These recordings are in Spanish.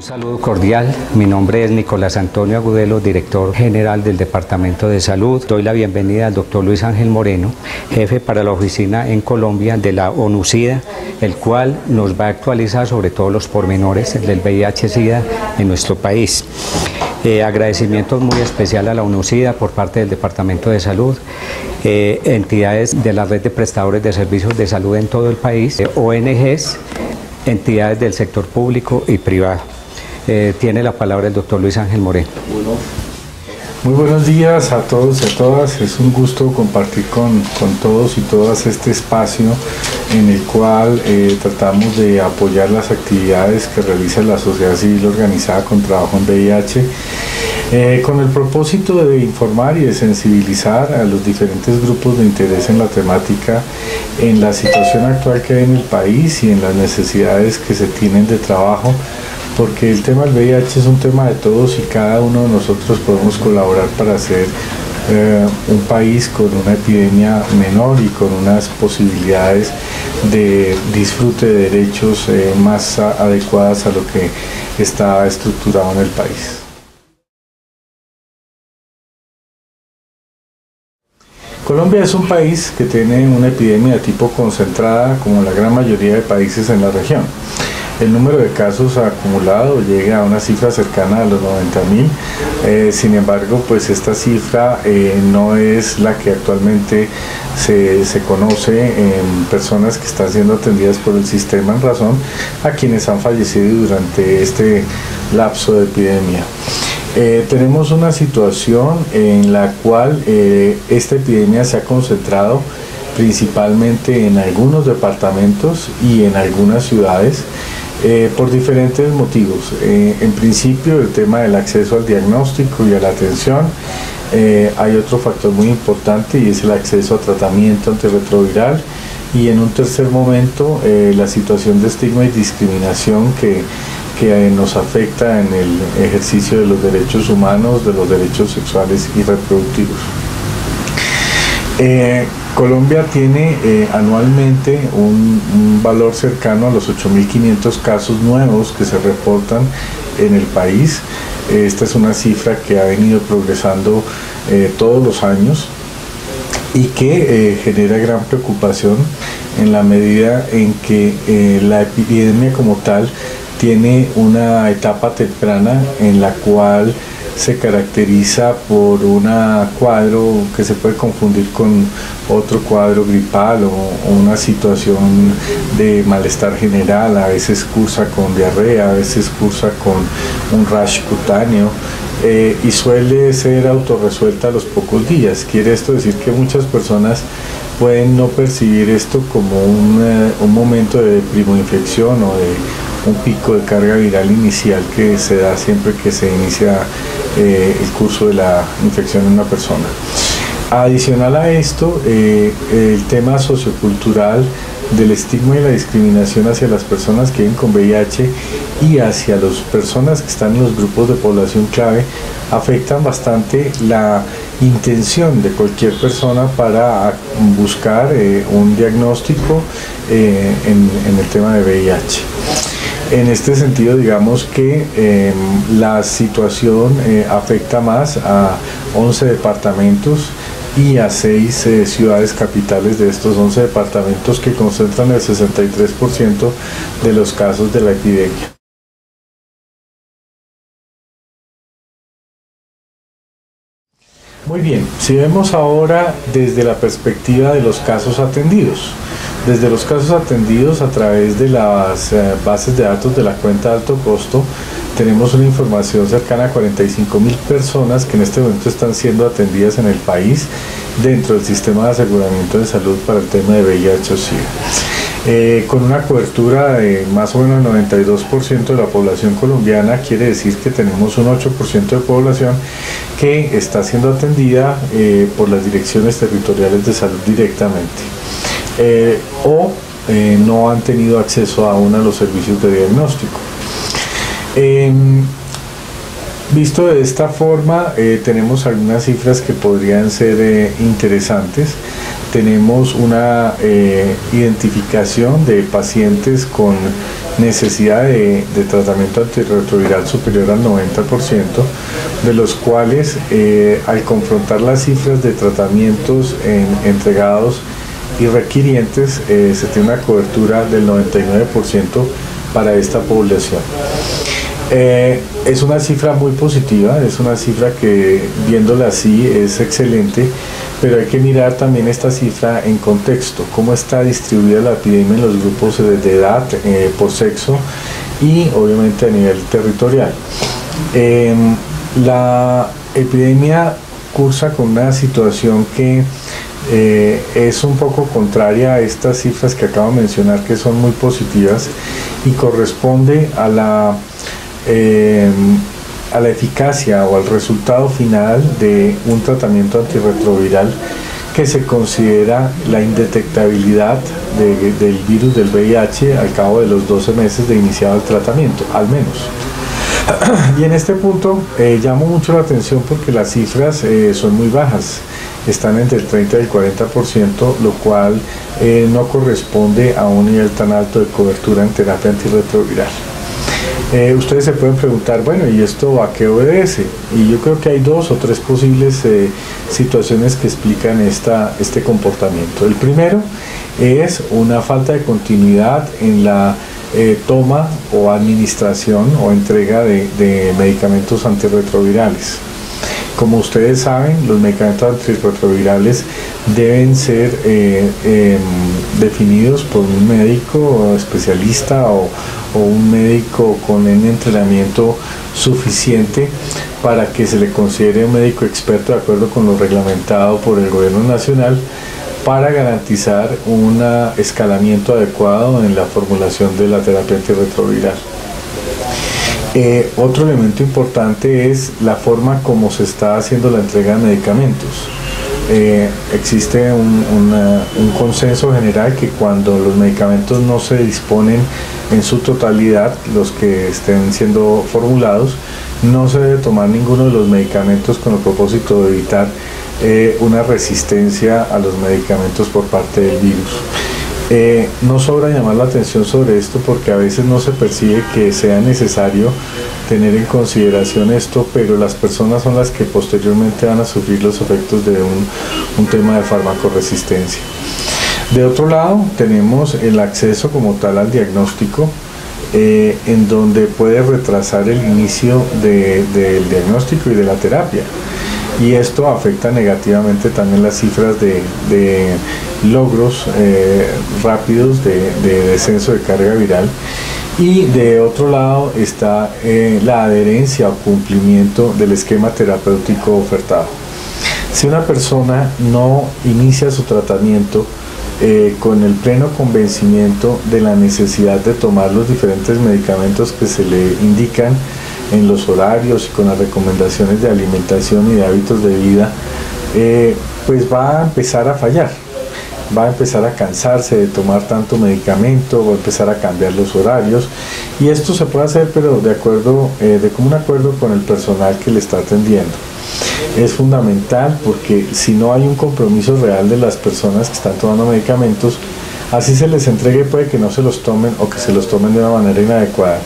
Un saludo cordial, mi nombre es Nicolás Antonio Agudelo, director general del Departamento de Salud. Doy la bienvenida al doctor Luis Ángel Moreno, jefe para la oficina en Colombia de la ONU-SIDA, el cual nos va a actualizar sobre todos los pormenores del VIH-SIDA en nuestro país. Agradecimiento muy especial a la ONU-SIDA por parte del Departamento de Salud, entidades de la red de prestadores de servicios de salud en todo el país, ONGs, entidades del sector público y privado. Tiene la palabra el doctor Luis Ángel Moreno. Muy buenos días a todos y a todas. Es un gusto compartir con todos y todas este espacio en el cual tratamos de apoyar las actividades que realiza la sociedad civil organizada con trabajo en VIH, con el propósito de informar y de sensibilizar a los diferentes grupos de interés en la temática, en la situación actual que hay en el país y en las necesidades que se tienen de trabajo, porque el tema del VIH es un tema de todos y cada uno de nosotros podemos colaborar para hacer un país con una epidemia menor y con unas posibilidades de disfrute de derechos más adecuadas a lo que está estructurado en el país. Colombia es un país que tiene una epidemia de tipo concentrada como la gran mayoría de países en la región. El número de casos acumulado llega a una cifra cercana a los 90.000, sin embargo, pues esta cifra no es la que actualmente se conoce en personas que están siendo atendidas por el sistema en razón a quienes han fallecido durante este lapso de epidemia. Tenemos una situación en la cual esta epidemia se ha concentrado principalmente en algunos departamentos y en algunas ciudades, por diferentes motivos. En principio, el tema del acceso al diagnóstico y a la atención. Hay otro factor muy importante y es el acceso a tratamiento antirretroviral, y en un tercer momento la situación de estigma y discriminación que nos afecta en el ejercicio de los derechos humanos, de los derechos sexuales y reproductivos. Colombia tiene anualmente un valor cercano a los 8.500 casos nuevos que se reportan en el país. Esta es una cifra que ha venido progresando todos los años y que genera gran preocupación en la medida en que la epidemia como tal tiene una etapa temprana en la cual se caracteriza por un cuadro que se puede confundir con otro cuadro gripal o una situación de malestar general. A veces cursa con diarrea, a veces cursa con un rash cutáneo y suele ser autorresuelta a los pocos días. Quiere esto decir que muchas personas pueden no percibir esto como un momento de primoinfección o de un pico de carga viral inicial que se da siempre que se inicia el curso de la infección en una persona. Adicional a esto, el tema sociocultural del estigma y la discriminación hacia las personas que viven con VIH y hacia las personas que están en los grupos de población clave afectan bastante la intención de cualquier persona para buscar un diagnóstico en el tema de VIH. En este sentido, digamos que la situación afecta más a 11 departamentos y a 6 ciudades capitales de estos 11 departamentos, que concentran el 63% de los casos de la epidemia. Muy bien, si vemos ahora desde la perspectiva de los casos atendidos. Desde los casos atendidos a través de las bases de datos de la cuenta de alto costo, tenemos una información cercana a 45.000 personas que en este momento están siendo atendidas en el país dentro del sistema de aseguramiento de salud para el tema de VIH o SIDA. Con una cobertura de más o menos el 92% de la población colombiana, quiere decir que tenemos un 8% de población que está siendo atendida por las direcciones territoriales de salud directamente. No han tenido acceso aún a los servicios de diagnóstico. Visto de esta forma, tenemos algunas cifras que podrían ser interesantes. Tenemos una identificación de pacientes con necesidad de tratamiento antirretroviral superior al 90%, de los cuales al confrontar las cifras de tratamientos entregados y requirientes, se tiene una cobertura del 99% para esta población. Es una cifra muy positiva, es una cifra que viéndola así es excelente, pero hay que mirar también esta cifra en contexto, cómo está distribuida la epidemia en los grupos de edad, por sexo y obviamente a nivel territorial. La epidemia cursa con una situación que es un poco contraria a estas cifras que acabo de mencionar, que son muy positivas, y corresponde a la eficacia o al resultado final de un tratamiento antirretroviral que se considera la indetectabilidad del virus del VIH al cabo de los 12 meses de iniciado el tratamiento, al menos. Y en este punto llamo mucho la atención porque las cifras son muy bajas, están entre el 30 y el 40%, lo cual no corresponde a un nivel tan alto de cobertura en terapia antirretroviral. Ustedes se pueden preguntar, bueno, ¿y esto a qué obedece? Y yo creo que hay dos o tres posibles situaciones que explican este comportamiento. El primero es una falta de continuidad en la toma o administración o entrega de medicamentos antirretrovirales. Como ustedes saben, los medicamentos antirretrovirales deben ser definidos por un médico especialista o un médico con un entrenamiento suficiente para que se le considere un médico experto de acuerdo con lo reglamentado por el gobierno nacional, para garantizar un escalamiento adecuado en la formulación de la terapia antirretroviral. Otro elemento importante es la forma como se está haciendo la entrega de medicamentos. Existe un consenso general que cuando los medicamentos no se disponen en su totalidad, los que estén siendo formulados, no se debe tomar ninguno de los medicamentos con el propósito de evitar una resistencia a los medicamentos por parte del virus. No sobra llamar la atención sobre esto porque a veces no se percibe que sea necesario tener en consideración esto, pero las personas son las que posteriormente van a sufrir los efectos de un tema de farmacoresistencia. De otro lado, tenemos el acceso como tal al diagnóstico, en donde puede retrasar el inicio del diagnóstico y de la terapia. Y esto afecta negativamente también las cifras de logros rápidos de descenso de carga viral. Y de otro lado está la adherencia o cumplimiento del esquema terapéutico ofertado. Si una persona no inicia su tratamiento con el pleno convencimiento de la necesidad de tomar los diferentes medicamentos que se le indican en los horarios y con las recomendaciones de alimentación y de hábitos de vida, pues va a empezar a fallar, va a empezar a cansarse de tomar tanto medicamento, va a empezar a cambiar los horarios, y esto se puede hacer pero de común acuerdo con el personal que le está atendiendo. Es fundamental porque si no hay un compromiso real de las personas que están tomando medicamentos, así se les entregue, puede que no se los tomen o que se los tomen de una manera inadecuada.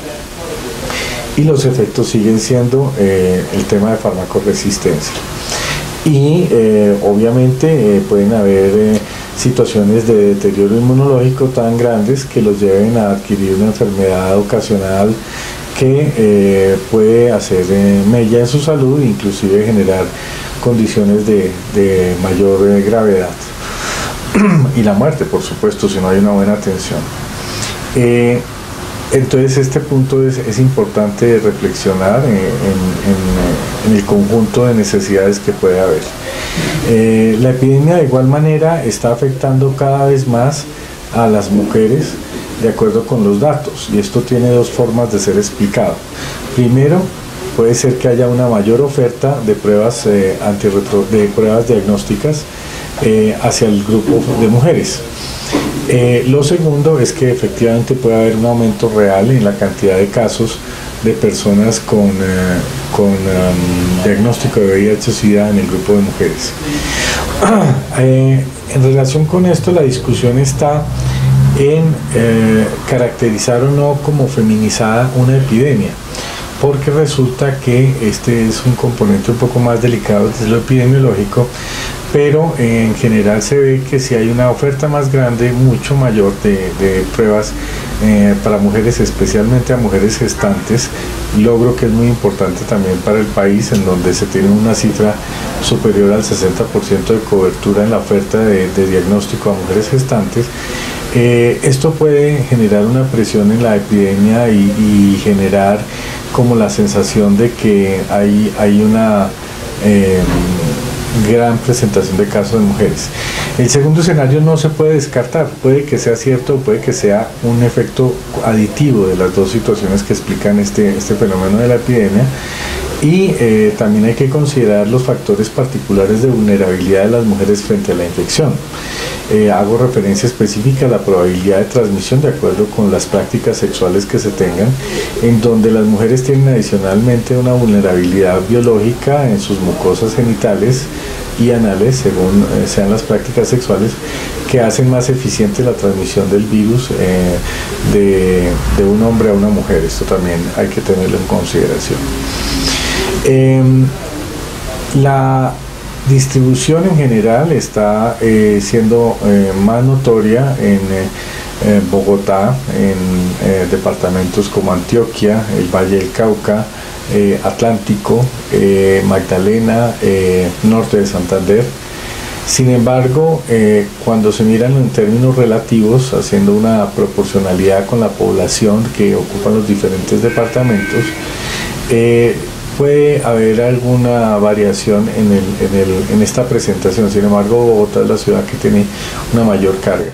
Y los efectos siguen siendo el tema de farmacoresistencia. Y obviamente pueden haber situaciones de deterioro inmunológico tan grandes que los lleven a adquirir una enfermedad ocasional que puede hacer mella en su salud e inclusive generar condiciones de mayor gravedad. Y la muerte, por supuesto, si no hay una buena atención. Entonces este punto es importante reflexionar en el conjunto de necesidades que puede haber. La epidemia de igual manera está afectando cada vez más a las mujeres de acuerdo con los datos, y esto tiene dos formas de ser explicado. Primero, puede ser que haya una mayor oferta de pruebas, de pruebas diagnósticas hacia el grupo de mujeres. Lo segundo es que efectivamente puede haber un aumento real en la cantidad de casos de personas con diagnóstico de VIH-Sida en el grupo de mujeres. En relación con esto, la discusión está en caracterizar o no como feminizada una epidemia, porque resulta que este es un componente un poco más delicado desde lo epidemiológico, pero en general se ve que si hay una oferta más grande, mucho mayor de pruebas para mujeres, especialmente a mujeres gestantes, logro que es muy importante también para el país, en donde se tiene una cifra superior al 60% de cobertura en la oferta de diagnóstico a mujeres gestantes. Esto puede generar una presión en la epidemia y generar como la sensación de que hay una gran presentación de casos de mujeres. El segundo escenario no se puede descartar, puede que sea cierto o puede que sea un efecto aditivo de las dos situaciones que explican este fenómeno de la epidemia, y también hay que considerar los factores particulares de vulnerabilidad de las mujeres frente a la infección. Hago referencia específica a la probabilidad de transmisión de acuerdo con las prácticas sexuales que se tengan, en donde las mujeres tienen adicionalmente una vulnerabilidad biológica en sus mucosas genitales y anales, según sean las prácticas sexuales, que hacen más eficiente la transmisión del virus de un hombre a una mujer. Esto también hay que tenerlo en consideración. La distribución en general está siendo más notoria en Bogotá, en departamentos como Antioquia, el Valle del Cauca, Atlántico, Magdalena, norte de Santander. Sin embargo, cuando se miran en términos relativos, haciendo una proporcionalidad con la población que ocupan los diferentes departamentos, puede haber alguna variación en esta presentación. Sin embargo, Bogotá es la ciudad que tiene una mayor carga.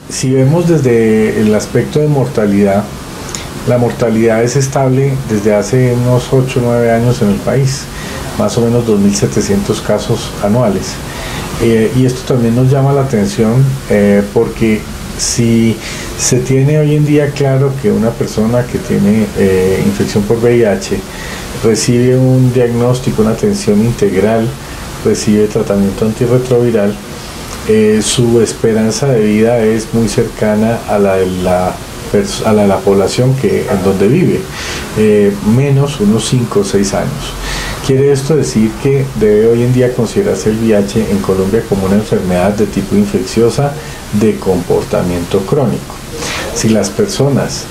Si vemos desde el aspecto de mortalidad, la mortalidad es estable desde hace unos 8 o 9 años en el país, más o menos 2.700 casos anuales. Y esto también nos llama la atención porque si se tiene hoy en día claro que una persona que tiene infección por VIH recibe un diagnóstico, una atención integral, recibe tratamiento antirretroviral, su esperanza de vida es muy cercana a la de la población en donde vive, menos unos 5 o 6 años. Quiere esto decir que debe hoy en día considerarse el VIH en Colombia como una enfermedad de tipo infecciosa de comportamiento crónico. Si las personas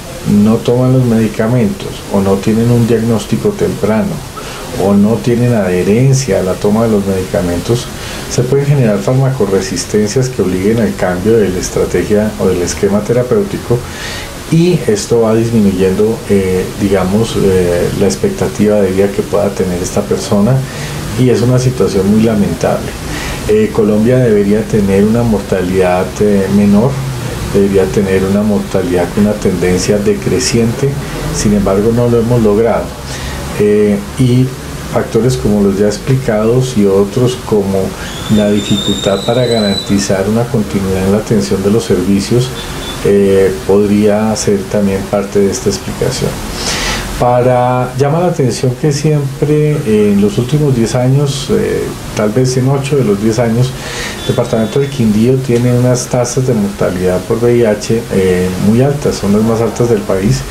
no toman los medicamentos o no tienen un diagnóstico temprano o no tienen adherencia a la toma de los medicamentos, se pueden generar farmacoresistencias que obliguen al cambio de la estrategia o del esquema terapéutico, y esto va disminuyendo, la expectativa de vida que pueda tener esta persona, y es una situación muy lamentable. Colombia debería tener una mortalidad menor, debería tener una mortalidad con una tendencia decreciente, sin embargo no lo hemos logrado. Y factores como los ya explicados y otros como la dificultad para garantizar una continuidad en la atención de los servicios podría ser también parte de esta explicación. Llama la atención que siempre en los últimos 10 años, tal vez en 8 de los 10 años, el departamento del Quindío tiene unas tasas de mortalidad por VIH muy altas, son las más altas del país,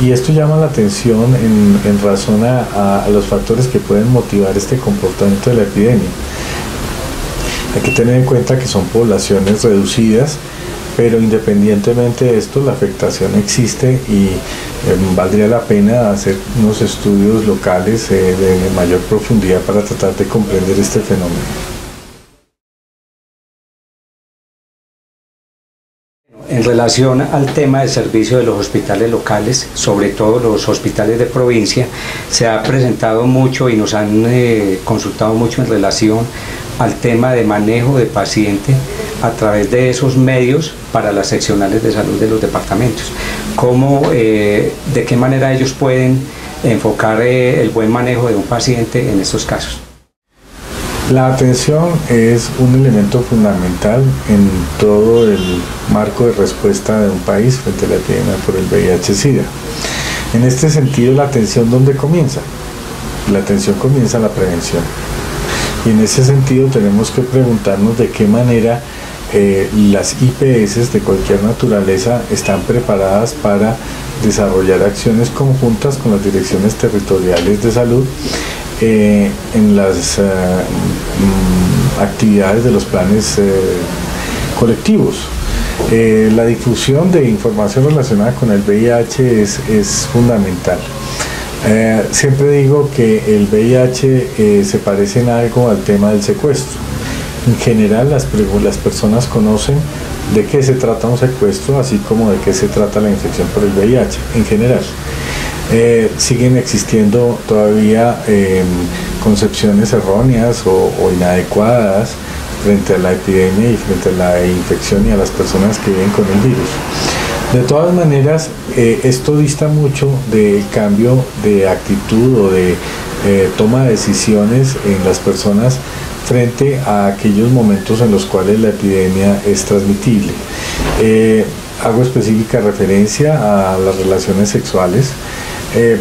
y esto llama la atención en razón a los factores que pueden motivar este comportamiento de la epidemia. Hay que tener en cuenta que son poblaciones reducidas, pero independientemente de esto, la afectación existe, y valdría la pena hacer unos estudios locales de mayor profundidad para tratar de comprender este fenómeno. En relación al tema del servicio de los hospitales locales, sobre todo los hospitales de provincia, se ha presentado mucho y nos han consultado mucho en relación al tema de manejo de paciente a través de esos medios para las seccionales de salud de los departamentos. ¿De qué manera ellos pueden enfocar el buen manejo de un paciente en estos casos? La atención es un elemento fundamental en todo el marco de respuesta de un país frente a la epidemia por el VIH-Sida. En este sentido, la atención, ¿dónde comienza? La atención comienza en la prevención. Y en ese sentido tenemos que preguntarnos de qué manera las IPS de cualquier naturaleza están preparadas para desarrollar acciones conjuntas con las direcciones territoriales de salud en las actividades de los planes colectivos. La difusión de información relacionada con el VIH es fundamental. Siempre digo que el VIH se parece en algo al tema del secuestro. En general las personas conocen de qué se trata un secuestro, así como de qué se trata la infección por el VIH, en general. Siguen existiendo todavía concepciones erróneas o inadecuadas frente a la epidemia y frente a la infección y a las personas que viven con el virus. De todas maneras, esto dista mucho del cambio de actitud o de toma de decisiones en las personas frente a aquellos momentos en los cuales la epidemia es transmitible. Hago específica referencia a las relaciones sexuales,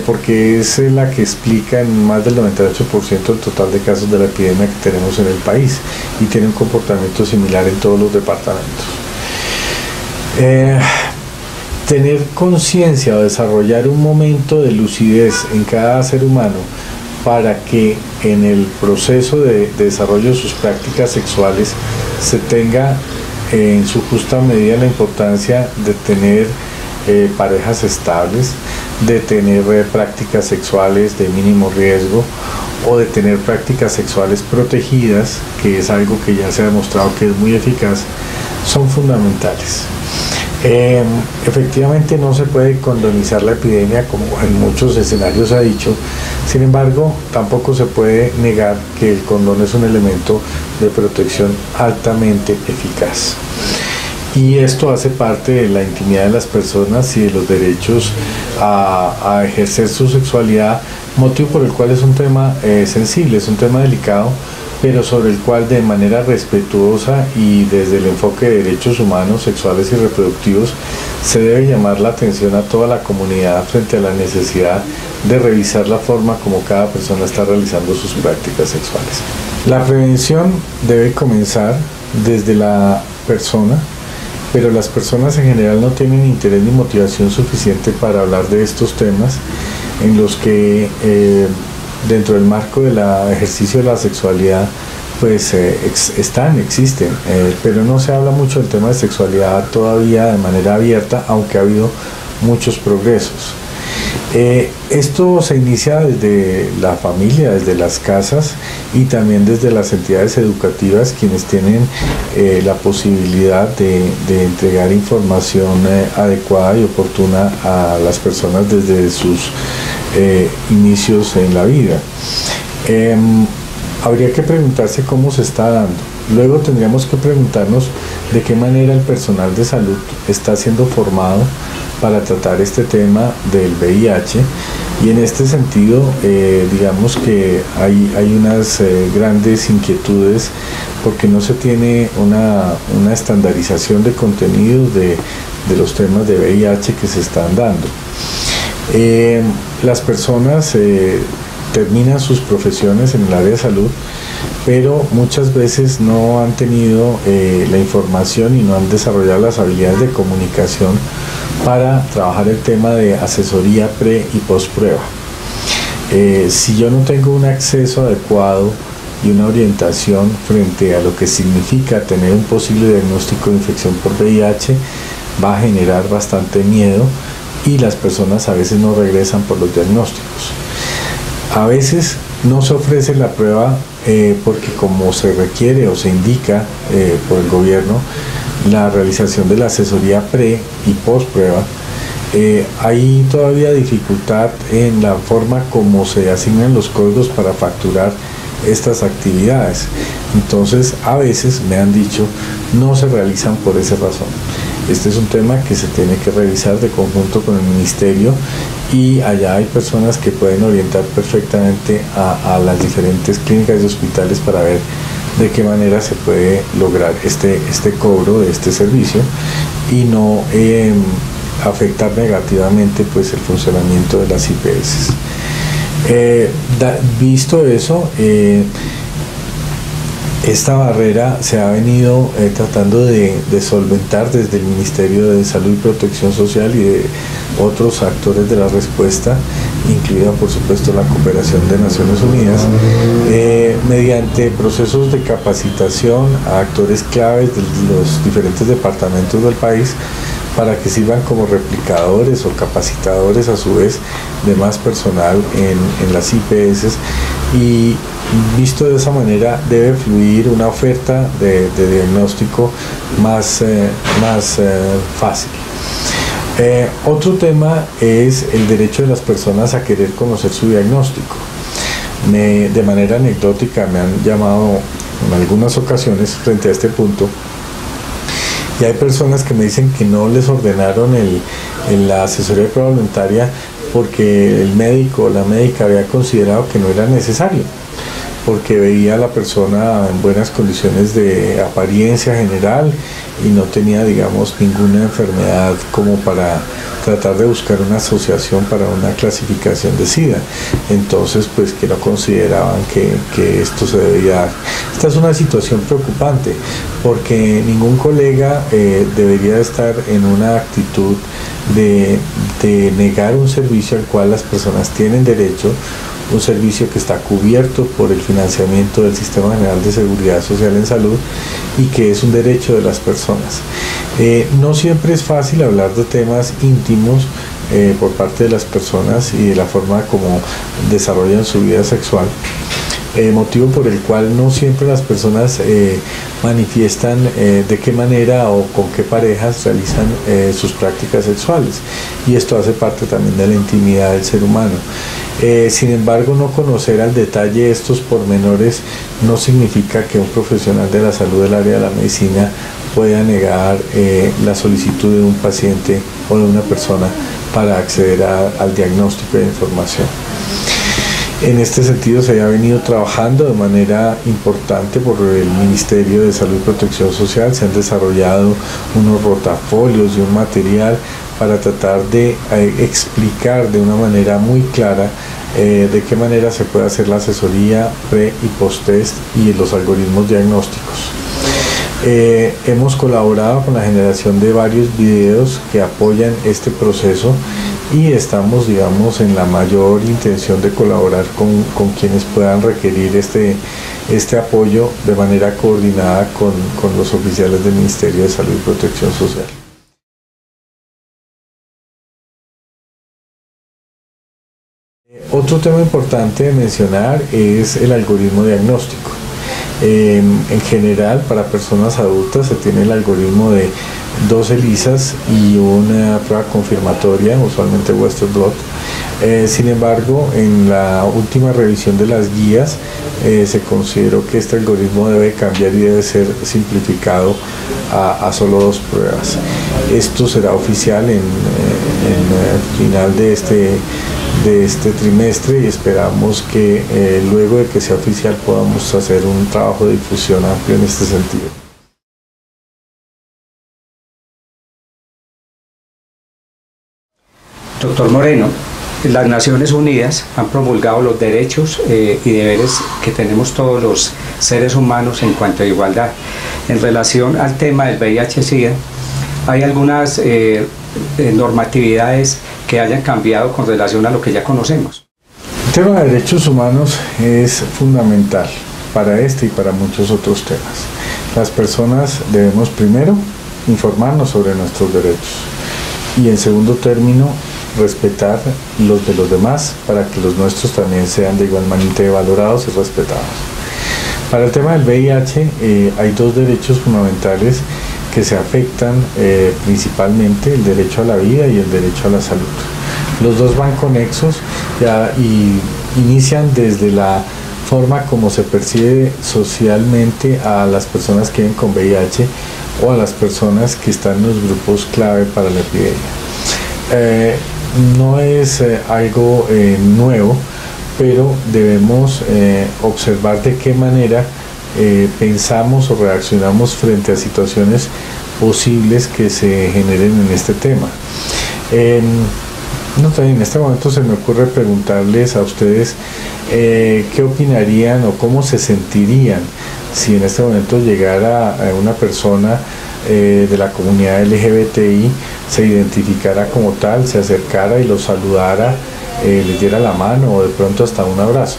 porque es la que explica en más del 98% del total de casos de la epidemia que tenemos en el país y tiene un comportamiento similar en todos los departamentos. Tener conciencia o desarrollar un momento de lucidez en cada ser humano para que en el proceso de desarrollo de sus prácticas sexuales se tenga en su justa medida la importancia de tener parejas estables, de tener prácticas sexuales de mínimo riesgo o de tener prácticas sexuales protegidas, que es algo que ya se ha demostrado que es muy eficaz, son fundamentales. Efectivamente no se puede condonizar la epidemia como en muchos escenarios se ha dicho, sin embargo tampoco se puede negar que el condón es un elemento de protección altamente eficaz. Y esto hace parte de la intimidad de las personas y de los derechos a ejercer su sexualidad, motivo por el cual es un tema sensible, es un tema delicado, pero sobre el cual de manera respetuosa y desde el enfoque de derechos humanos, sexuales y reproductivos se debe llamar la atención a toda la comunidad frente a la necesidad de revisar la forma como cada persona está realizando sus prácticas sexuales. La prevención debe comenzar desde la persona, pero las personas en general no tienen interés ni motivación suficiente para hablar de estos temas en los que dentro del marco del ejercicio de la sexualidad pues existen, pero no se habla mucho del tema de sexualidad todavía de manera abierta, aunque ha habido muchos progresos. Esto se inicia desde la familia, desde las casas y también desde las entidades educativas, quienes tienen la posibilidad de entregar información adecuada y oportuna a las personas desde sus inicios en la vida. Habría que preguntarse cómo se está dando. Luego tendríamos que preguntarnos de qué manera el personal de salud está siendo formado para tratar este tema del VIH, y en este sentido digamos que hay unas grandes inquietudes porque no se tiene una estandarización de contenidos de los temas de VIH que se están dando. Las personas terminan sus profesiones en el área de salud, pero muchas veces no han tenido la información y no han desarrollado las habilidades de comunicación para trabajar el tema de asesoría pre y post prueba. Si yo no tengo un acceso adecuado y una orientación frente a lo que significa tener un posible diagnóstico de infección por VIH, va a generar bastante miedo y las personas a veces no regresan por los diagnósticos. A veces no se ofrece la prueba porque como se requiere o se indica por el gobierno la realización de la asesoría pre y post prueba, hay todavía dificultad en la forma como se asignan los códigos para facturar estas actividades. Entonces a veces me han dicho no se realizan por esa razón. Este es un tema que se tiene que revisar de conjunto con el ministerio y allá hay personas que pueden orientar perfectamente a las diferentes clínicas y hospitales para ver de qué manera se puede lograr este cobro de este servicio y no afectar negativamente pues el funcionamiento de las IPS. Visto eso, Esta barrera se ha venido tratando de solventar desde el Ministerio de Salud y Protección Social y de otros actores de la respuesta, incluida por supuesto la cooperación de Naciones Unidas, mediante procesos de capacitación a actores claves de los diferentes departamentos del país, para que sirvan como replicadores o capacitadores a su vez de más personal en las IPS, y visto de esa manera debe fluir una oferta de diagnóstico más fácil. Otro tema es el derecho de las personas a querer conocer su diagnóstico. De manera anecdótica me han llamado en algunas ocasiones frente a este punto, y hay personas que me dicen que no les ordenaron la asesoría de prueba voluntaria porque el médico o la médica había considerado que no era necesario, porque veía a la persona en buenas condiciones de apariencia general y no tenía, digamos, ninguna enfermedad como para tratar de buscar una asociación para una clasificación de SIDA. Entonces, pues que no consideraban que esto se debía dar. Esta es una situación preocupante, porque ningún colega debería estar en una actitud de negar un servicio al cual las personas tienen derecho, un servicio que está cubierto por el financiamiento del Sistema General de Seguridad Social en Salud y que es un derecho de las personas. No siempre es fácil hablar de temas íntimos por parte de las personas y de la forma como desarrollan su vida sexual, motivo por el cual no siempre las personas manifiestan de qué manera o con qué parejas realizan sus prácticas sexuales, y esto hace parte también de la intimidad del ser humano. Sin embargo, no conocer al detalle estos pormenores no significa que un profesional de la salud del área de la medicina pueda negar la solicitud de un paciente o de una persona para acceder al diagnóstico de información. En este sentido se ha venido trabajando de manera importante por el Ministerio de Salud y Protección Social. Se han desarrollado unos rotafolios y un material para tratar de explicar de una manera muy clara de qué manera se puede hacer la asesoría pre y post-test y los algoritmos diagnósticos. Hemos colaborado con la generación de varios videos que apoyan este proceso y estamos, digamos, en la mayor intención de colaborar con quienes puedan requerir este apoyo de manera coordinada con los oficiales del Ministerio de Salud y Protección Social. Otro tema importante de mencionar es el algoritmo diagnóstico. En general, para personas adultas se tiene el algoritmo de 2 ELISAs y una prueba confirmatoria, usualmente Western Blot. Sin embargo, en la última revisión de las guías se consideró que este algoritmo debe cambiar y debe ser simplificado a solo 2 pruebas. Esto será oficial en el final de este trimestre, y esperamos que luego de que sea oficial podamos hacer un trabajo de difusión amplio en este sentido. Doctor Moreno, las Naciones Unidas han promulgado los derechos y deberes que tenemos todos los seres humanos en cuanto a igualdad. En relación al tema del VIH-Sida, ¿hay algunas normatividades que hayan cambiado con relación a lo que ya conocemos? El tema de derechos humanos es fundamental para este y para muchos otros temas. Las personas debemos primero informarnos sobre nuestros derechos y, en segundo término, respetar los de los demás para que los nuestros también sean de igualmente valorados y respetados. Para el tema del VIH hay 2 derechos fundamentales que se afectan principalmente: el derecho a la vida y el derecho a la salud. Los 2 van conexos y inician desde la forma como se percibe socialmente a las personas que viven con VIH o a las personas que están en los grupos clave para la epidemia. No es algo nuevo, pero debemos observar de qué manera pensamos o reaccionamos frente a situaciones posibles que se generen en este tema. En este momento se me ocurre preguntarles a ustedes qué opinarían o cómo se sentirían si en este momento llegara una persona de la comunidad LGBTI, se identificara como tal, se acercara y los saludara, les diera la mano o de pronto hasta un abrazo.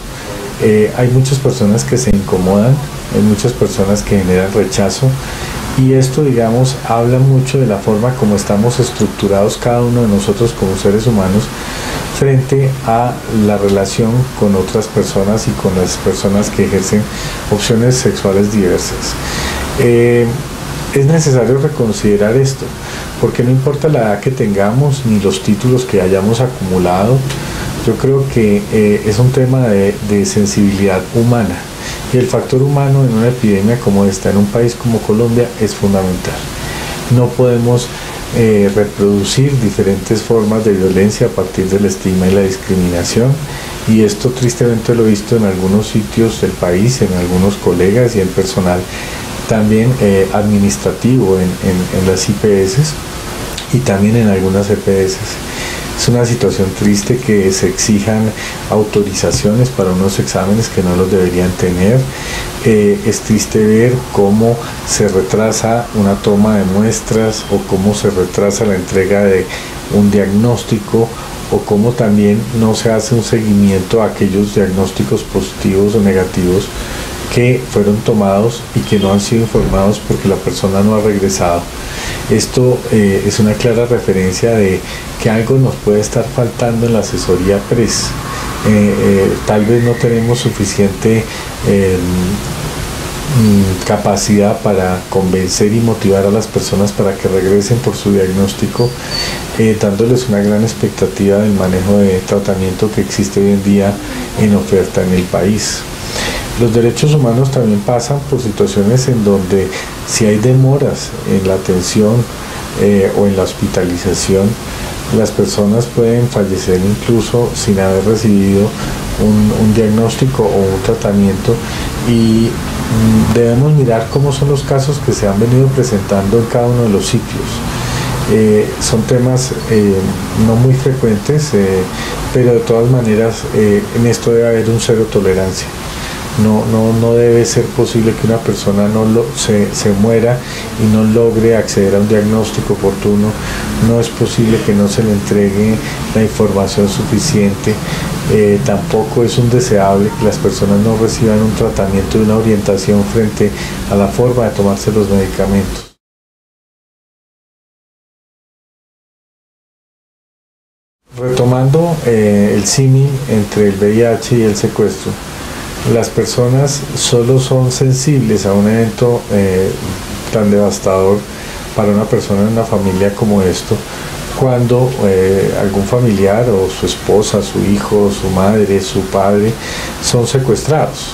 Hay muchas personas que se incomodan, hay muchas personas que generan rechazo, y esto, digamos, habla mucho de la forma como estamos estructurados cada uno de nosotros como seres humanos frente a la relación con otras personas y con las personas que ejercen opciones sexuales diversas. Es necesario reconsiderar esto, porque no importa la edad que tengamos ni los títulos que hayamos acumulado, yo creo que es un tema de sensibilidad humana, y el factor humano en una epidemia como esta, en un país como Colombia, es fundamental. No podemos reproducir diferentes formas de violencia a partir del estigma y la discriminación, y esto tristemente lo he visto en algunos sitios del país, en algunos colegas y en personal también administrativo en las IPS y también en algunas EPS. Es una situación triste que se exijan autorizaciones para unos exámenes que no los deberían tener. Es triste ver cómo se retrasa una toma de muestras o cómo se retrasa la entrega de un diagnóstico, o cómo también no se hace un seguimiento a aquellos diagnósticos positivos o negativos que fueron tomados y que no han sido informados porque la persona no ha regresado. Esto es una clara referencia de que algo nos puede estar faltando en la asesoría PRES. Tal vez no tenemos suficiente capacidad para convencer y motivar a las personas para que regresen por su diagnóstico, dándoles una gran expectativa del manejo de tratamiento que existe hoy en día en oferta en el país. Los derechos humanos también pasan por situaciones en donde, si hay demoras en la atención o en la hospitalización, las personas pueden fallecer incluso sin haber recibido un diagnóstico o un tratamiento, y debemos mirar cómo son los casos que se han venido presentando en cada uno de los sitios. Son temas no muy frecuentes, pero de todas maneras en esto debe haber un cero tolerancia. No debe ser posible que una persona se muera y no logre acceder a un diagnóstico oportuno. No es posible que no se le entregue la información suficiente. Tampoco es un deseable que las personas no reciban un tratamiento y una orientación frente a la forma de tomarse los medicamentos. Retomando el símil entre el VIH y el secuestro, las personas solo son sensibles a un evento tan devastador para una persona en una familia como esto cuando algún familiar o su esposa, su hijo, su madre, su padre son secuestrados.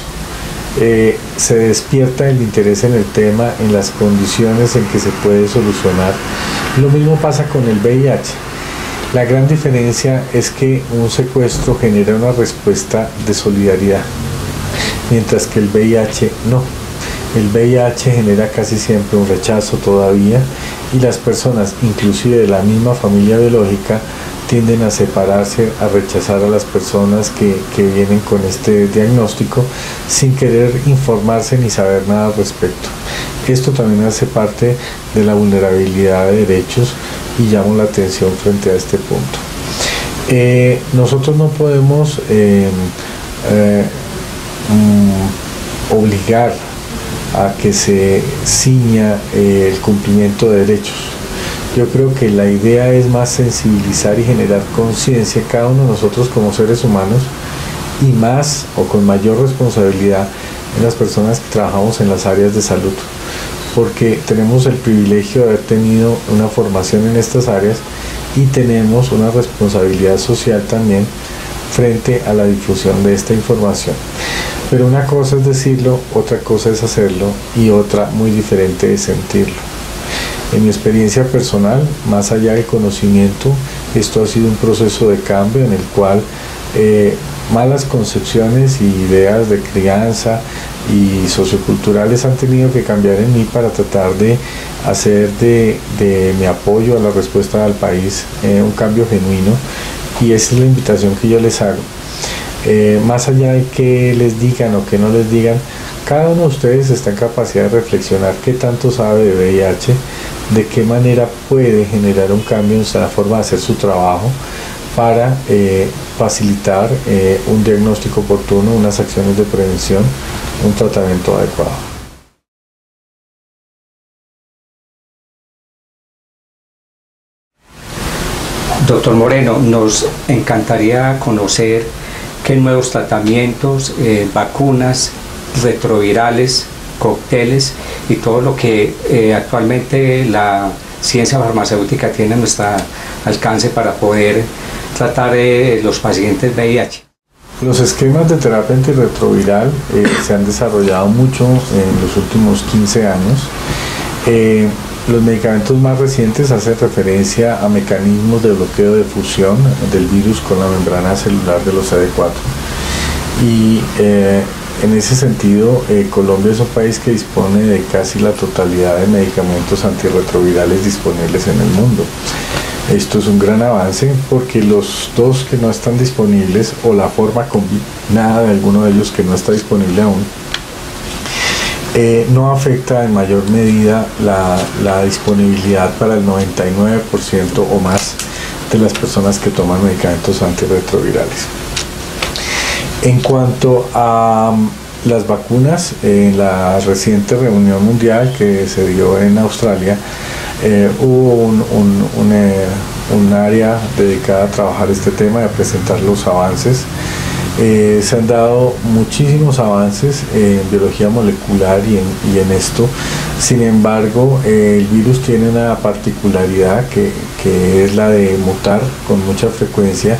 Se despierta el interés en el tema, en las condiciones en que se puede solucionar. Lo mismo pasa con el VIH. La gran diferencia es que un secuestro genera una respuesta de solidaridad, mientras que el VIH no. El VIH genera casi siempre un rechazo todavía, y las personas, inclusive de la misma familia biológica, tienden a separarse, a rechazar a las personas que vienen con este diagnóstico sin querer informarse ni saber nada al respecto. Esto también hace parte de la vulnerabilidad de derechos, y llamo la atención frente a este punto. Nosotros no podemos obligar a que se ciña el cumplimiento de derechos. Yo creo que la idea es más sensibilizar y generar conciencia cada uno de nosotros como seres humanos, y más o con mayor responsabilidad en las personas que trabajamos en las áreas de salud, porque tenemos el privilegio de haber tenido una formación en estas áreas y tenemos una responsabilidad social también frente a la difusión de esta información. Pero una cosa es decirlo, otra cosa es hacerlo, y otra muy diferente es sentirlo. En mi experiencia personal, más allá del conocimiento, esto ha sido un proceso de cambio en el cual malas concepciones y ideas de crianza y socioculturales han tenido que cambiar en mí para tratar de hacer de mi apoyo a la respuesta del país un cambio genuino, y esa es la invitación que yo les hago. Más allá de que les digan o que no les digan, Cada uno de ustedes está en capacidad de reflexionar qué tanto sabe de VIH, de qué manera puede generar un cambio en la forma de hacer su trabajo para facilitar un diagnóstico oportuno, unas acciones de prevención, un tratamiento adecuado. Doctor Moreno, nos encantaría conocer qué nuevos tratamientos, vacunas, retrovirales, cócteles y todo lo que actualmente la ciencia farmacéutica tiene a nuestro alcance para poder tratar los pacientes VIH. Los esquemas de terapia antirretroviral se han desarrollado mucho en los últimos 15 años. Los medicamentos más recientes hacen referencia a mecanismos de bloqueo de fusión del virus con la membrana celular de los CD4. Y en ese sentido, Colombia es un país que dispone de casi la totalidad de medicamentos antirretrovirales disponibles en el mundo. Esto es un gran avance porque los dos que no están disponibles o la forma combinada de alguno de ellos que no está disponible aún, no afecta en mayor medida la disponibilidad para el 99% o más de las personas que toman medicamentos antirretrovirales. En cuanto a las vacunas, en la reciente reunión mundial que se dio en Australia, hubo un área dedicada a trabajar este tema y a presentar los avances. Se han dado muchísimos avances en biología molecular y en esto. Sin embargo, el virus tiene una particularidad que es la de mutar con mucha frecuencia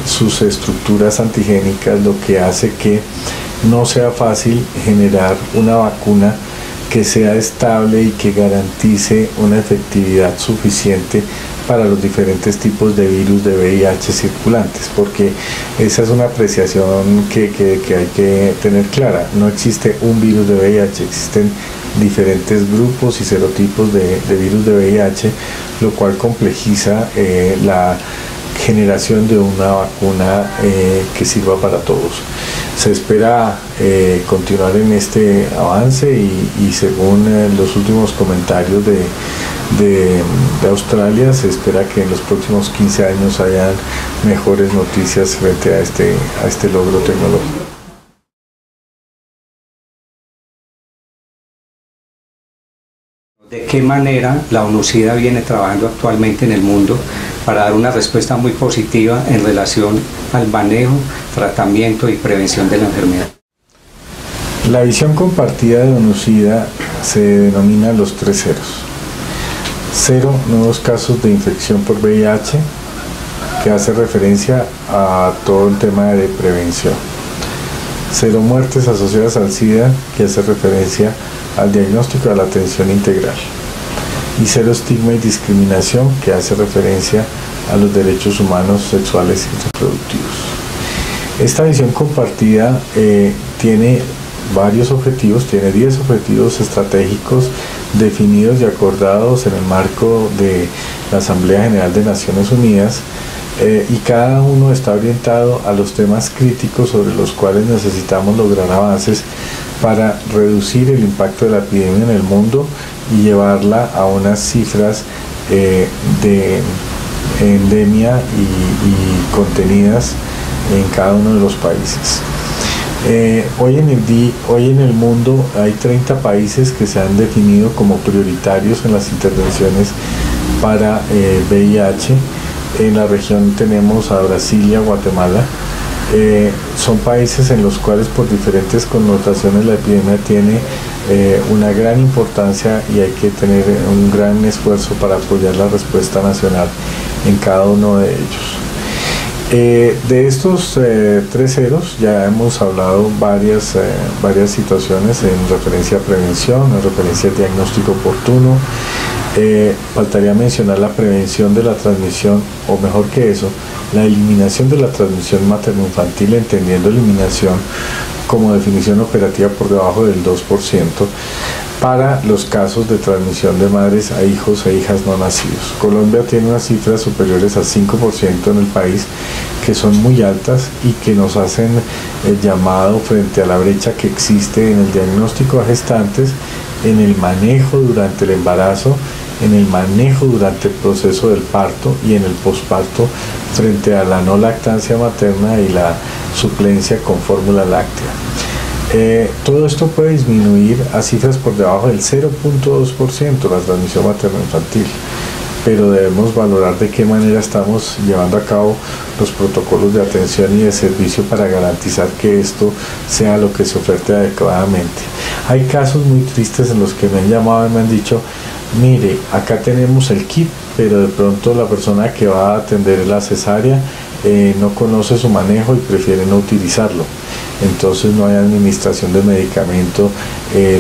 sus estructuras antigénicas, lo que hace que no sea fácil generar una vacuna que sea estable y que garantice una efectividad suficiente para los diferentes tipos de virus de VIH circulantes, porque esa es una apreciación que hay que tener clara. No existe un virus de VIH, existen diferentes grupos y serotipos de virus de VIH, lo cual complejiza la generación de una vacuna que sirva para todos. Se espera continuar en este avance y según los últimos comentarios de Australia, se espera que en los próximos 15 años hayan mejores noticias frente a este logro tecnológico. ¿De qué manera la ONUCIDA viene trabajando actualmente en el mundo para dar una respuesta muy positiva en relación al manejo, tratamiento y prevención de la enfermedad? La visión compartida de ONUCIDA se denomina los 3 ceros. 0 nuevos casos de infección por VIH, que hace referencia a todo el tema de prevención. 0 muertes asociadas al SIDA, que hace referencia al diagnóstico y a la atención integral. Y 0 estigma y discriminación, que hace referencia a los derechos humanos sexuales y reproductivos. Esta visión compartida tiene varios objetivos, tiene 10 objetivos estratégicos definidos y acordados en el marco de la Asamblea General de Naciones Unidas, y cada uno está orientado a los temas críticos sobre los cuales necesitamos lograr avances para reducir el impacto de la epidemia en el mundo y llevarla a unas cifras de endemia y contenidas en cada uno de los países. Hoy en el mundo hay 30 países que se han definido como prioritarios en las intervenciones para VIH. En la región tenemos a Brasil y a Guatemala. Son países en los cuales por diferentes connotaciones la epidemia tiene una gran importancia y hay que tener un gran esfuerzo para apoyar la respuesta nacional en cada uno de ellos. De estos 3 ceros ya hemos hablado varias situaciones en referencia a prevención, en referencia al diagnóstico oportuno. Faltaría mencionar la prevención de la transmisión, o mejor que eso, la eliminación de la transmisión materno-infantil, entendiendo eliminación como definición operativa por debajo del 2% para los casos de transmisión de madres a hijos e hijas no nacidos. Colombia tiene unas cifras superiores al 5% en el país, que son muy altas y que nos hacen el llamado frente a la brecha que existe en el diagnóstico a gestantes, en el manejo durante el embarazo, en el manejo durante el proceso del parto y en el posparto frente a la no lactancia materna y la suplencia con fórmula láctea. Todo esto puede disminuir a cifras por debajo del 0.2% la transmisión materno-infantil, pero debemos valorar de qué manera estamos llevando a cabo los protocolos de atención y de servicio para garantizar que esto sea lo que se ofrece adecuadamente. Hay casos muy tristes en los que me han llamado y me han dicho: mire, acá tenemos el kit, pero de pronto la persona que va a atender la cesárea no conoce su manejo y prefiere no utilizarlo. Entonces no hay administración de medicamento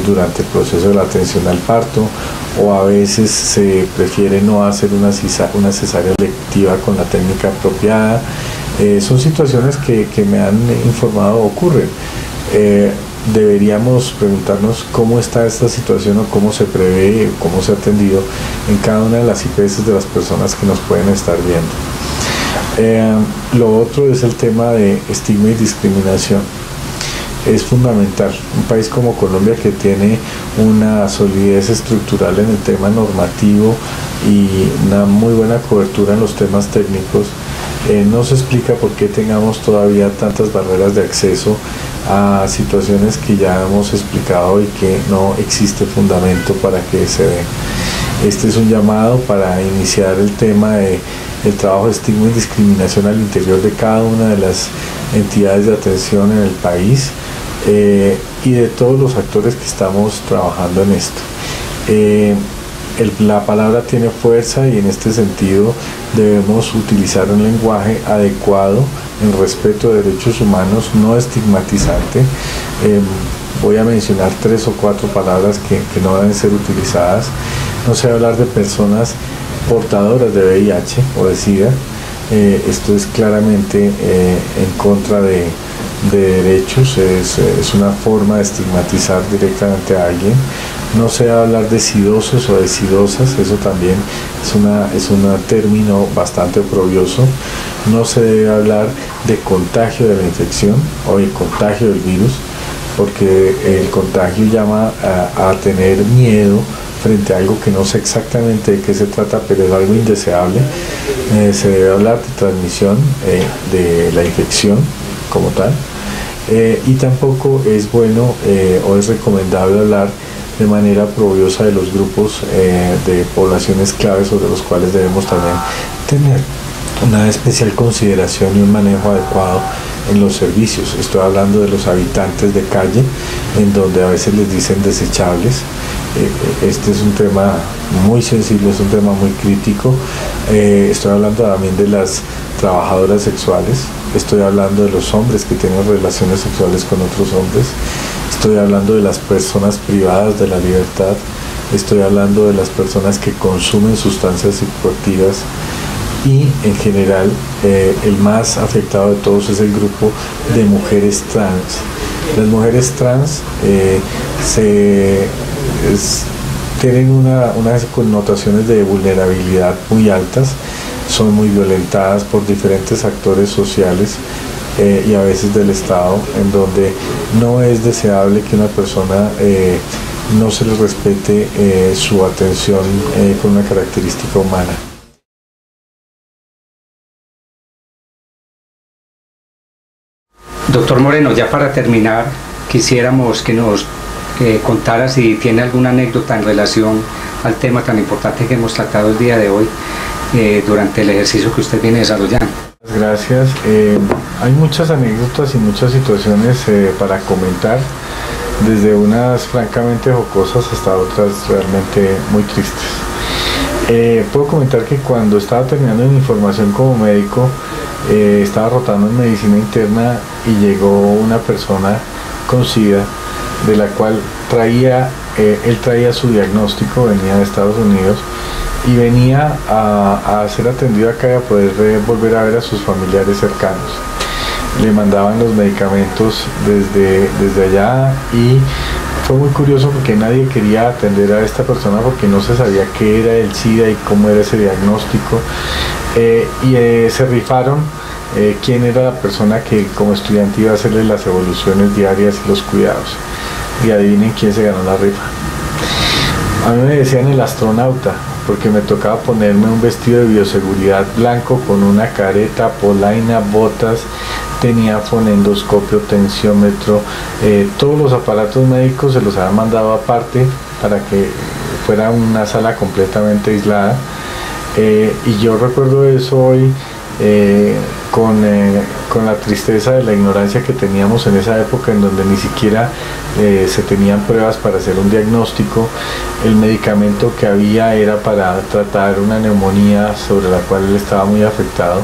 durante el proceso de la atención al parto, o a veces se prefiere no hacer una cesárea electiva con la técnica apropiada. Son situaciones que me han informado ocurren. Deberíamos preguntarnos cómo está esta situación o cómo se prevé, cómo se ha atendido en cada una de las IPS de las personas que nos pueden estar viendo. Lo otro es el tema de estigma y discriminación. Es fundamental. Un país como Colombia, que tiene una solidez estructural en el tema normativo y una muy buena cobertura en los temas técnicos, no se explica por qué tengamos todavía tantas barreras de acceso a situaciones que ya hemos explicado y que no existe fundamento para que se den. Este es un llamado para iniciar el tema de el trabajo de estigma y discriminación al interior de cada una de las entidades de atención en el país, y de todos los actores que estamos trabajando en esto. La palabra tiene fuerza y en este sentido debemos utilizar un lenguaje adecuado en respeto de derechos humanos, no estigmatizante. Voy a mencionar 3 o 4 palabras que no deben ser utilizadas. No se va a hablar de personas portadoras de VIH o de SIDA. Esto es claramente en contra de derechos, es una forma de estigmatizar directamente a alguien. No se va a hablar de sidosos o de sidosas, eso también es un término bastante oprobioso. No se debe hablar de contagio de la infección o de contagio del virus, porque el contagio llama a tener miedo frente a algo que no sé exactamente de qué se trata, pero es algo indeseable. Se debe hablar de transmisión de la infección como tal, y tampoco es bueno o es recomendable hablar de manera oprobiosa de los grupos de poblaciones claves sobre los cuales debemos también tener una especial consideración y un manejo adecuado en los servicios. Estoy hablando de los habitantes de calle, en donde a veces les dicen desechables. Este es un tema muy sensible, es un tema muy crítico. Estoy hablando también de las trabajadoras sexuales, estoy hablando de los hombres que tienen relaciones sexuales con otros hombres, estoy hablando de las personas privadas de la libertad, estoy hablando de las personas que consumen sustancias psicoactivas, y en general el más afectado de todos es el grupo de mujeres trans. Las mujeres trans tienen unas connotaciones de vulnerabilidad muy altas, son muy violentadas por diferentes actores sociales y a veces del Estado, en donde no es deseable que una persona no se le respete su atención con una característica humana. Doctor Moreno, ya para terminar, quisiéramos que nos contara si tiene alguna anécdota en relación al tema tan importante que hemos tratado el día de hoy durante el ejercicio que usted viene desarrollando. Gracias. Hay muchas anécdotas y muchas situaciones para comentar, desde unas francamente jocosas hasta otras realmente muy tristes. Puedo comentar que cuando estaba terminando mi formación como médico, estaba rotando en medicina interna y llegó una persona con SIDA, de la cual él traía su diagnóstico, venía de Estados Unidos y venía a ser atendido acá y a poder volver a ver a sus familiares cercanos. Le mandaban los medicamentos desde allá y fue muy curioso porque nadie quería atender a esta persona porque no se sabía qué era el SIDA y cómo era ese diagnóstico, y se rifaron quién era la persona que como estudiante iba a hacerle las evoluciones diarias y los cuidados. Y adivinen quién se ganó la rifa. A mí me decían el astronauta, porque me tocaba ponerme un vestido de bioseguridad blanco con una careta, polaina, botas, tenía fonendoscopio, tensiómetro, todos los aparatos médicos se los habían mandado aparte para que fuera una sala completamente aislada. Y yo recuerdo eso hoy con la tristeza de la ignorancia que teníamos en esa época, en donde ni siquiera se tenían pruebas para hacer un diagnóstico. El medicamento que había era para tratar una neumonía sobre la cual él estaba muy afectado,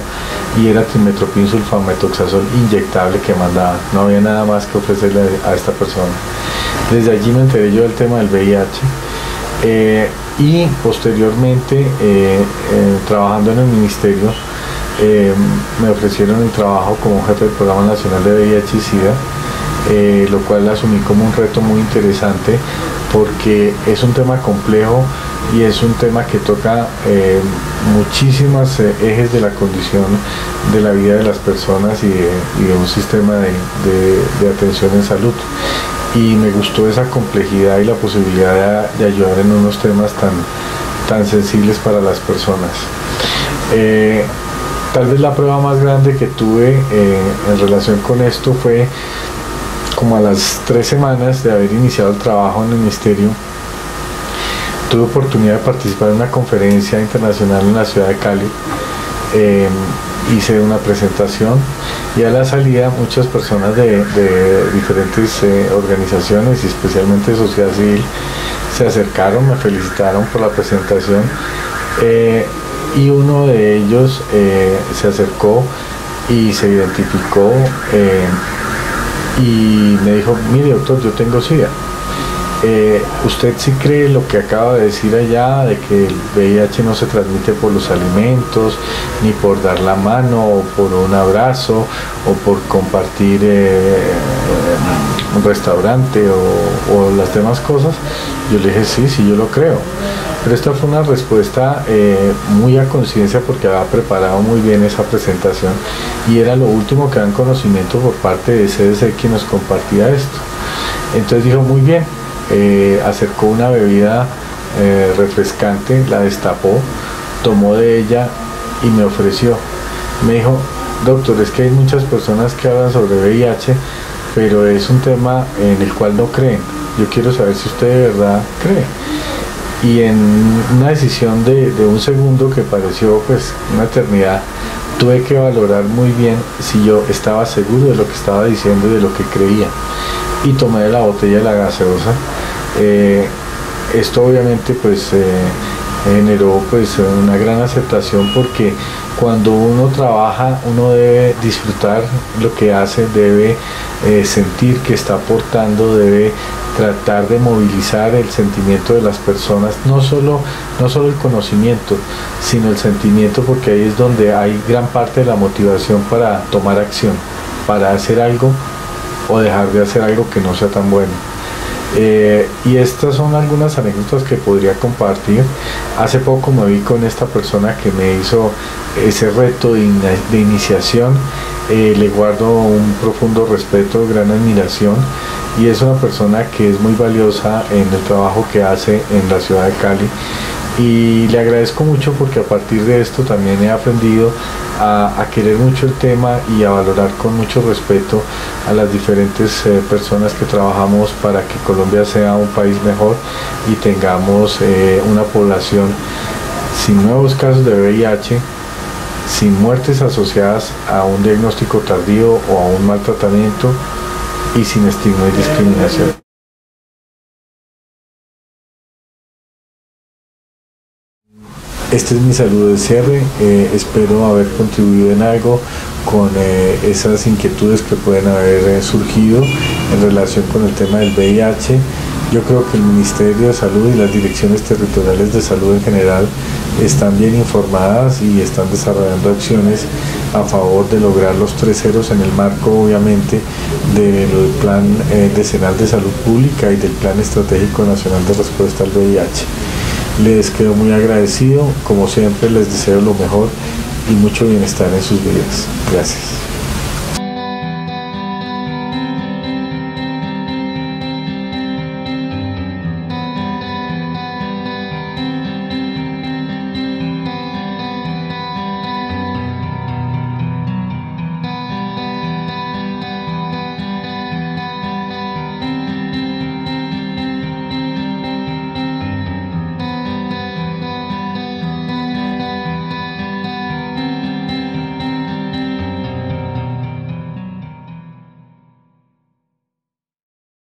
y era trimmetoprim sulfamethoxazol inyectable que mandaba. No había nada más que ofrecerle a esta persona. Desde allí me enteré yo del tema del VIH, y posteriormente trabajando en el ministerio me ofrecieron el trabajo como jefe del Programa Nacional de VIH y SIDA, lo cual asumí como un reto muy interesante, porque es un tema complejo y es un tema que toca muchísimos ejes de la condición de la vida de las personas y de un sistema de atención en salud. Y me gustó esa complejidad y la posibilidad de ayudar en unos temas tan sensibles para las personas. Tal vez la prueba más grande que tuve en relación con esto fue como a las 3 semanas de haber iniciado el trabajo en el ministerio. Tuve oportunidad de participar en una conferencia internacional en la ciudad de Cali. Hice una presentación y a la salida muchas personas de diferentes organizaciones y especialmente de sociedad civil se acercaron, me felicitaron por la presentación, y uno de ellos se acercó y se identificó y me dijo: mire, doctor, yo tengo SIDA. ¿Usted sí cree lo que acaba de decir allá, de que el VIH no se transmite por los alimentos, ni por dar la mano, o por un abrazo, o por compartir un restaurante o las demás cosas? Yo le dije: sí, yo lo creo. Pero esta fue una respuesta muy a conciencia, porque había preparado muy bien esa presentación y era lo último que dan conocimiento por parte de CDC, quien nos compartía esto. Entonces dijo: muy bien. Acercó una bebida refrescante, la destapó, tomó de ella y me ofreció. Me dijo: doctor, es que hay muchas personas que hablan sobre VIH, pero es un tema en el cual no creen. Yo quiero saber si usted de verdad cree. Y en una decisión de un segundo que pareció pues una eternidad, tuve que valorar muy bien si yo estaba seguro de lo que estaba diciendo y de lo que creía. Y tomé de la botella de la gaseosa. Esto obviamente pues generó pues una gran aceptación, porque cuando uno trabaja uno debe disfrutar lo que hace, debe sentir que está aportando, debe tratar de movilizar el sentimiento de las personas, no solo el conocimiento, sino el sentimiento, porque ahí es donde hay gran parte de la motivación para tomar acción, para hacer algo o dejar de hacer algo que no sea tan bueno. Y estas son algunas anécdotas que podría compartir. Hace poco me vi con esta persona que me hizo ese reto de iniciación. Le guardo un profundo respeto, gran admiración, y es una persona que es muy valiosa en el trabajo que hace en la ciudad de Cali. Y le agradezco mucho, porque a partir de esto también he aprendido a querer mucho el tema y a valorar con mucho respeto a las diferentes personas que trabajamos para que Colombia sea un país mejor y tengamos una población sin nuevos casos de VIH, sin muertes asociadas a un diagnóstico tardío o a un mal tratamiento, y sin estigma y discriminación. Este es mi saludo de cierre. Espero haber contribuido en algo con esas inquietudes que pueden haber surgido en relación con el tema del VIH. Yo creo que el Ministerio de Salud y las direcciones territoriales de salud en general están bien informadas y están desarrollando acciones a favor de lograr los 3 ceros en el marco, obviamente, del Plan Decenal de Salud Pública y del Plan Estratégico Nacional de Respuesta al VIH. Les quedo muy agradecido, como siempre les deseo lo mejor y mucho bienestar en sus vidas. Gracias.